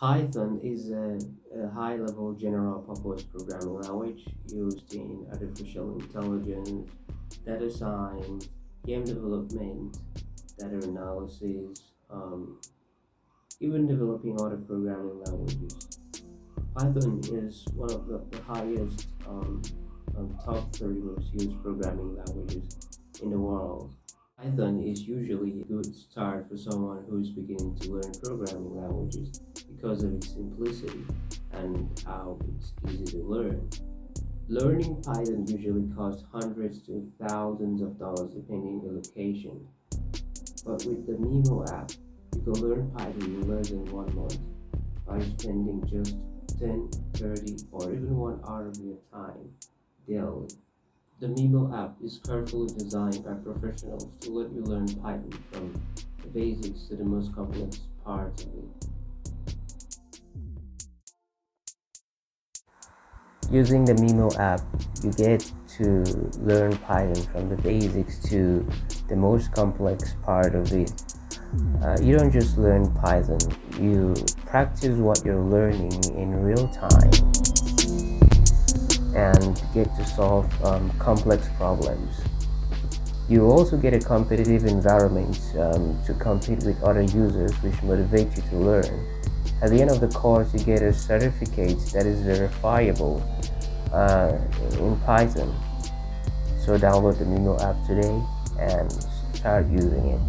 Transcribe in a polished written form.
Python is a high-level general-purpose programming language used in artificial intelligence, data science, game development, data analysis, even developing other programming languages. Python is one of the highest top 30 most used programming languages in the world. Python is usually a good start for someone who is beginning to learn programming languages because of its simplicity and how it's easy to learn. Learning Python usually costs hundreds to thousands of dollars depending on the location. But with the Mimo app, you can learn Python in less than 1 month by spending just 10, 30, or even 1 hour of your time daily. The mimo app is carefully designed by professionals to let you learn Python from the basics to the most complex parts of it. Using the mimo app, you get to learn Python from the basics to the most complex part of it. You don't just learn Python, you practice what you're learning in real time and get to solve complex problems. You also get a competitive environment to compete with other users, which motivate you to learn. At the end of the course, you get a certificate that is verifiable in Python. So download the Mimo app today and start using it.